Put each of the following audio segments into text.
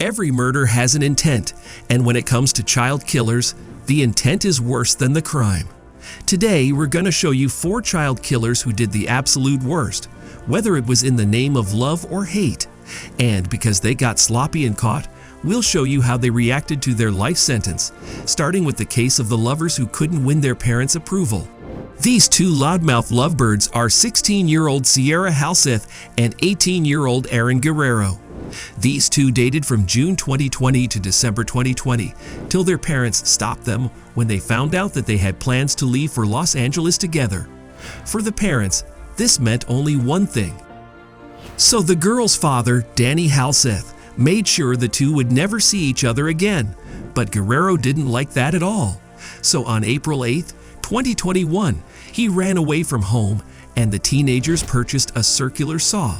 Every murder has an intent, and when it comes to child killers, the intent is worse than the crime. Today, we're going to show you 4 child killers who did the absolute worst, whether it was in the name of love or hate. And because they got sloppy and caught, we'll show you how they reacted to their life sentence, starting with the case of the lovers who couldn't win their parents' approval. These 2 loudmouth lovebirds are 16-year-old Sierra Halseth and 18-year-old Aaron Guerrero. These 2 dated from June 2020 to December 2020, till their parents stopped them when they found out that they had plans to leave for Los Angeles together. For the parents, this meant only one thing. So the girl's father, Danny Halseth, made sure the 2 would never see each other again, but Guerrero didn't like that at all. So on April 8, 2021, he ran away from home and the teenagers purchased a circular saw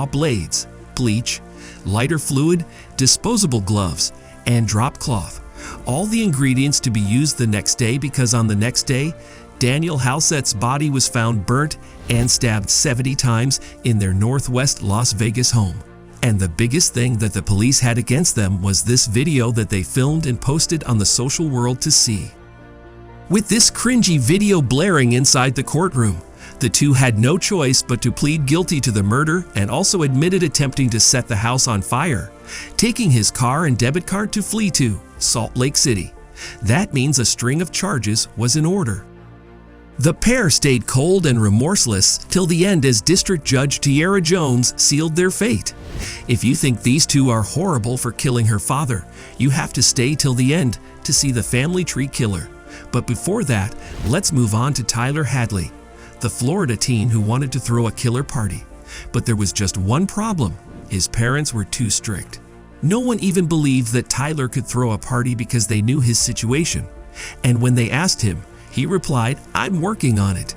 blades, bleach, lighter fluid, disposable gloves, and drop cloth. All the ingredients to be used the next day because on the next day, Daniel Halseth's body was found burnt and stabbed 70 times in their northwest Las Vegas home. And the biggest thing that the police had against them was this video that they filmed and posted on the social world to see. With this cringy video blaring inside the courtroom, the 2 had no choice but to plead guilty to the murder and also admitted attempting to set the house on fire, taking his car and debit card to flee to Salt Lake City. That means a string of charges was in order. The pair stayed cold and remorseless till the end as District Judge Tiara Jones sealed their fate. If you think these 2 are horrible for killing her father, you have to stay till the end to see the family tree killer. But before that, let's move on to Tyler Hadley, the Florida teen who wanted to throw a killer party. But there was just one problem: his parents were too strict. No one even believed that Tyler could throw a party because they knew his situation. And when they asked him, he replied, "I'm working on it."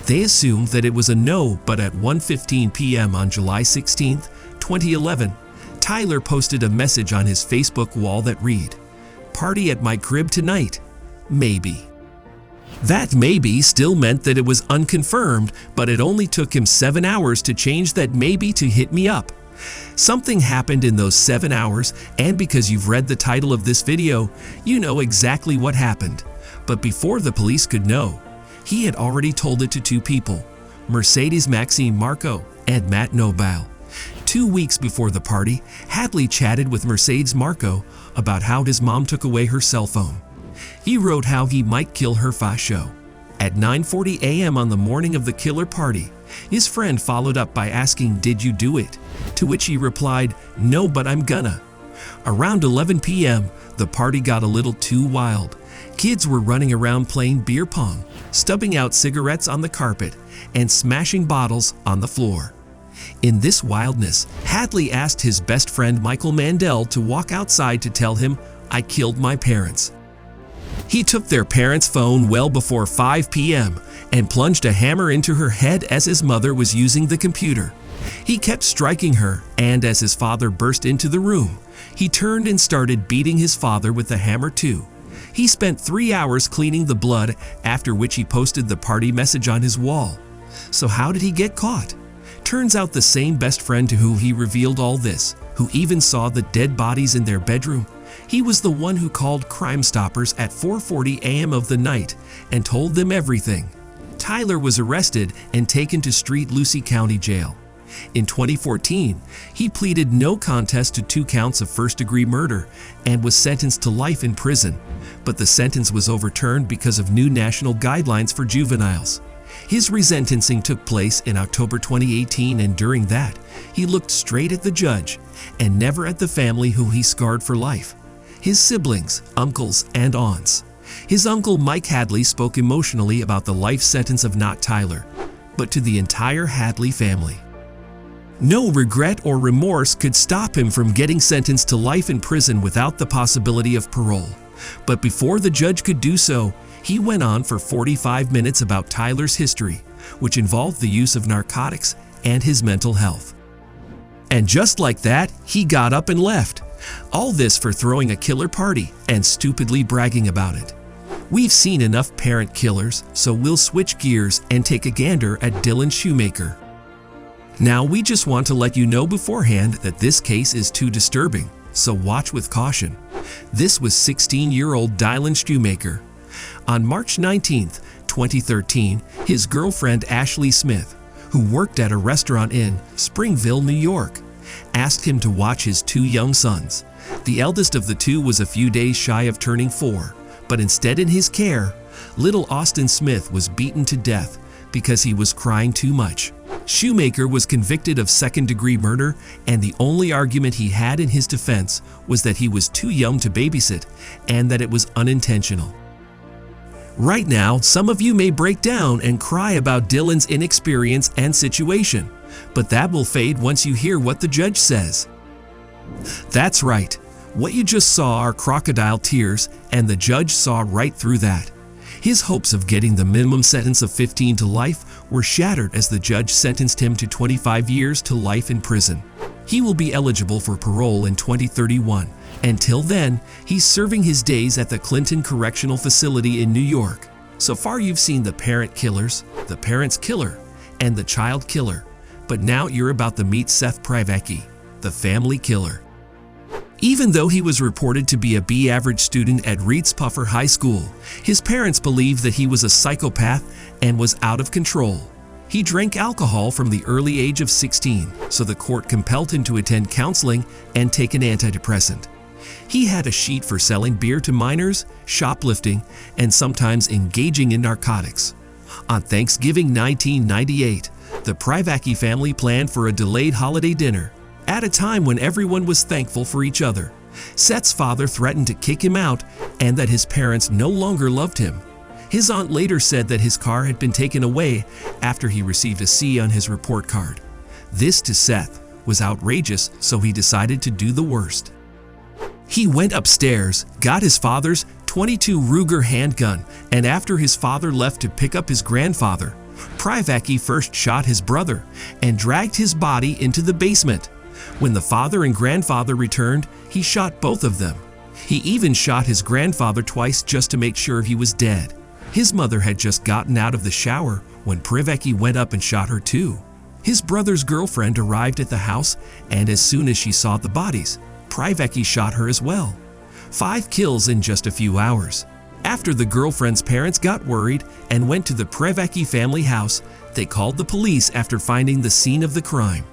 They assumed that it was a no, but at 1:15 p.m. on July 16, 2011, Tyler posted a message on his Facebook wall that read, "Party at my crib tonight. Maybe." That maybe still meant that it was unconfirmed, but it only took him 7 hours to change that maybe to hit me up. Something happened in those 7 hours, and because you've read the title of this video, you know exactly what happened. But before the police could know, he had already told it to 2 people, Mercedes Maxine Marco and Matt Nobile. 2 weeks before the party, Hadley chatted with Mercedes Marco about how his mom took away her cell phone. He wrote how he might kill her fascio. At 9:40 a.m. on the morning of the killer party, his friend followed up by asking, "Did you do it?" To which he replied, "No, but I'm gonna." Around 11 p.m., the party got a little too wild. Kids were running around playing beer pong, stubbing out cigarettes on the carpet, and smashing bottles on the floor. In this wildness, Hadley asked his best friend Michael Mandel to walk outside to tell him, "I killed my parents." He took their parents' phone well before 5 p.m. and plunged a hammer into her head as his mother was using the computer. He kept striking her, and as his father burst into the room, he turned and started beating his father with the hammer too. He spent 3 hours cleaning the blood, after which he posted the party message on his wall. So how did he get caught? Turns out the same best friend to whom he revealed all this, who even saw the dead bodies in their bedroom, he was the one who called Crime Stoppers at 4:40 a.m. of the night and told them everything. Tyler was arrested and taken to St. Lucie County Jail. In 2014, he pleaded no contest to 2 counts of first-degree murder and was sentenced to life in prison, but the sentence was overturned because of new national guidelines for juveniles. His resentencing took place in October 2018, and during that, he looked straight at the judge and never at the family whom he scarred for life: his siblings, uncles, and aunts. His uncle Mike Hadley spoke emotionally about the life sentence of not Tyler, but to the entire Hadley family. No regret or remorse could stop him from getting sentenced to life in prison without the possibility of parole. But before the judge could do so, he went on for 45 minutes about Tyler's history, which involved the use of narcotics and his mental health. And just like that, he got up and left. All this for throwing a killer party and stupidly bragging about it. We've seen enough parent killers, so we'll switch gears and take a gander at Dylan Shoemaker. Now, we just want to let you know beforehand that this case is too disturbing, so watch with caution. This was 16-year-old Dylan Shoemaker. On March 19, 2013, his girlfriend Ashley Smith, who worked at a restaurant in Springville, New York, asked him to watch his two young sons. The eldest of the two was a few days shy of turning 4, but instead in his care, little Austin Smith was beaten to death because he was crying too much. Shoemaker was convicted of second-degree murder, and the only argument he had in his defense was that he was too young to babysit and that it was unintentional. Right now, some of you may break down and cry about Dylan's inexperience and situation, but that will fade once you hear what the judge says. That's right. What you just saw are crocodile tears, and the judge saw right through that. His hopes of getting the minimum sentence of 15 to life were shattered as the judge sentenced him to 25 years to life in prison. He will be eligible for parole in 2031. Until then, he's serving his days at the Clinton Correctional Facility in New York. So far you've seen the parent killers, the parent's killer, and the child killer. But now you're about to meet Seth Privecki, the family killer. Even though he was reported to be a B-average student at Reedspuffer High School, his parents believed that he was a psychopath and was out of control. He drank alcohol from the early age of 16, so the court compelled him to attend counseling and take an antidepressant. He had a sheet for selling beer to minors, shoplifting, and sometimes engaging in narcotics. On Thanksgiving 1998, the Privecki family planned for a delayed holiday dinner. At a time when everyone was thankful for each other, Seth's father threatened to kick him out and that his parents no longer loved him. His aunt later said that his car had been taken away after he received a C on his report card. This to Seth was outrageous, so he decided to do the worst. He went upstairs, got his father's .22 Ruger handgun, and after his father left to pick up his grandfather, Privecki first shot his brother and dragged his body into the basement. When the father and grandfather returned, he shot both of them. He even shot his grandfather twice just to make sure he was dead. His mother had just gotten out of the shower when Privecki went up and shot her too. His brother's girlfriend arrived at the house, and as soon as she saw the bodies, Privecki shot her as well. 5 kills in just a few hours. After the girlfriend's parents got worried and went to the Privecki family house, they called the police after finding the scene of the crime.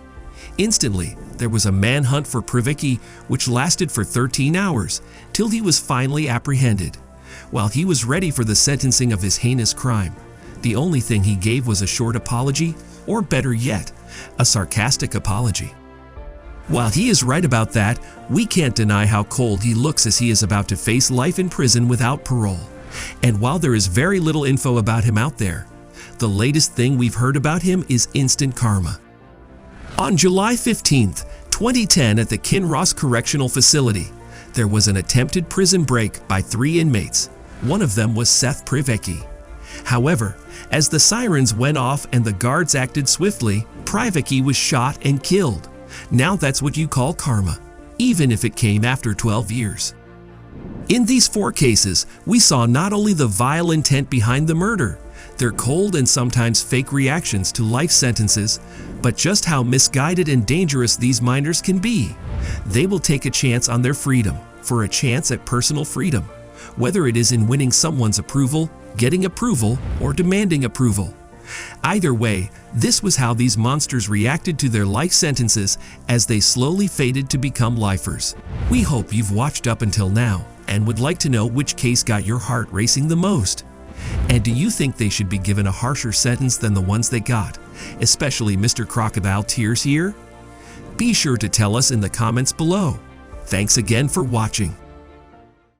Instantly, there was a manhunt for Privecki which lasted for 13 hours, till he was finally apprehended. While he was ready for the sentencing of his heinous crime, the only thing he gave was a short apology, or better yet, a sarcastic apology. While he is right about that, we can't deny how cold he looks as he is about to face life in prison without parole. And while there is very little info about him out there, the latest thing we've heard about him is instant karma. On July 15, 2010 at the Kinross Correctional Facility, there was an attempted prison break by 3 inmates. One of them was Seth Privecki. However, as the sirens went off and the guards acted swiftly, Privecki was shot and killed. Now that's what you call karma, even if it came after 12 years. In these 4 cases, we saw not only the vile intent behind the murder, their cold and sometimes fake reactions to life sentences, but just how misguided and dangerous these minors can be. They will take a chance on their freedom for a chance at personal freedom, whether it is in winning someone's approval, getting approval, or demanding approval. Either way, this was how these monsters reacted to their life sentences as they slowly faded to become lifers. We hope you've watched up until now and would like to know which case got your heart racing the most. And do you think they should be given a harsher sentence than the ones they got, especially Mr. Crocodile Tears here? Be sure to tell us in the comments below. Thanks again for watching.